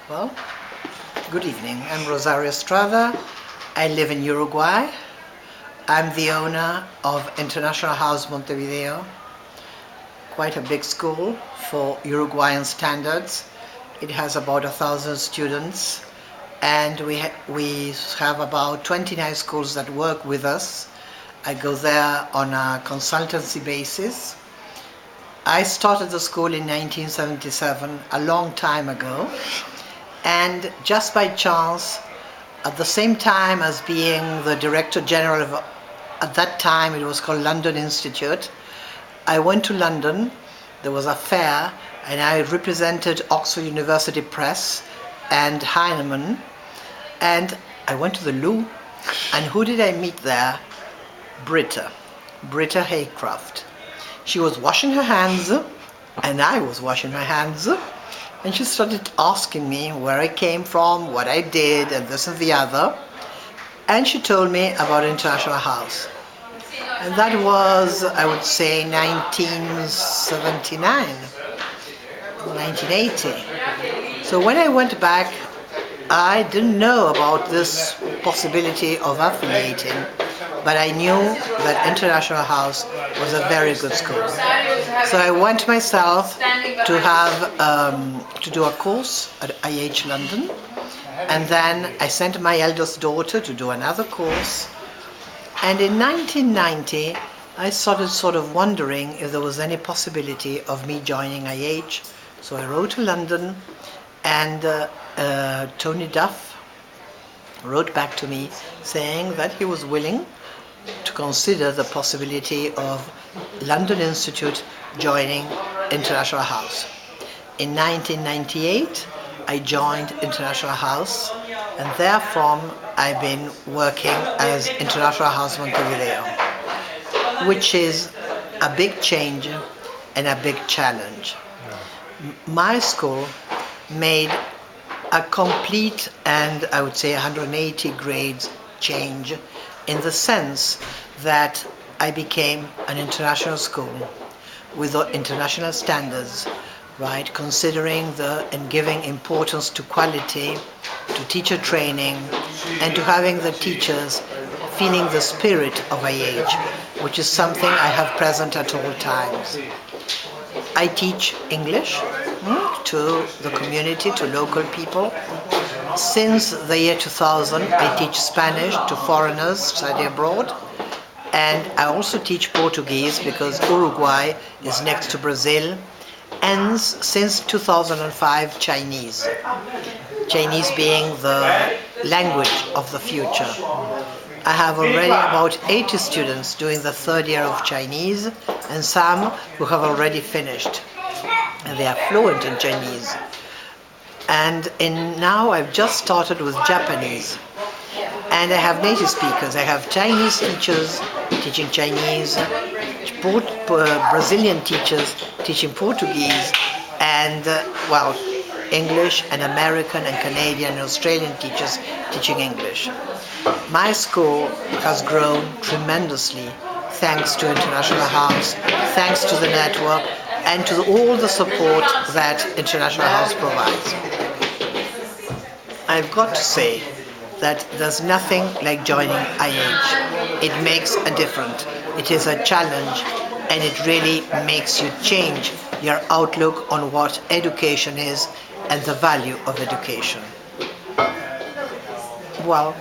Well, good evening. I'm Rosario Estrada. I live in Uruguay. I'm the owner of International House Montevideo, quite a big school for Uruguayan standards. It has about 1,000 students, and we have about 29 schools that work with us. I go there on a consultancy basis. I started the school in 1977, a long time ago, and just by chance, at the same time as being the Director General of, at that time it was called London Institute, I went to London. There was a fair and I represented Oxford University Press and Heinemann, and I went to the loo, and who did I meet there? Britta Haycraft. She was washing her hands and I was washing my hands, and she started asking me where I came from, what I did, and this and the other. And she told me about International House. And that was, I would say, 1979, 1980. So when I went back, I didn't know about this possibility of affiliating, but I knew that International House was a very good school. So I went myself to have to do a course at IH London, and then I sent my eldest daughter to do another course. And in 1990, I started sort of wondering if there was any possibility of me joining IH. So I wrote to London, and Tony Duff wrote back to me saying that he was willing to consider the possibility of London Institute joining International House. In 1998, I joined International House, and therefrom I've been working as International House Montevideo, which is a big change and a big challenge. My school made a complete and I would say 180 grades change, in the sense that I became an international school with international standards, right? Considering and giving importance to quality, to teacher training, and to having the teachers feeling the spirit of IH, which is something I have present at all times. I teach English to the community, to local people. Since the year 2000, I teach Spanish to foreigners study abroad, and I also teach Portuguese because Uruguay is next to Brazil, and since 2005, Chinese being the language of the future. I have already about 80 students doing the third year of Chinese, and some who have already finished, and they are fluent in Chinese. And now I've just started with Japanese, and I have native speakers. I have Chinese teachers teaching Chinese, Brazilian teachers teaching Portuguese, and English, and American and Canadian and Australian teachers teaching English. My school has grown tremendously thanks to International House, thanks to the network, and to all the support that International House provides. I've got to say that there's nothing like joining IH. It makes a difference. It is a challenge, and it really makes you change your outlook on what education is and the value of education. Well,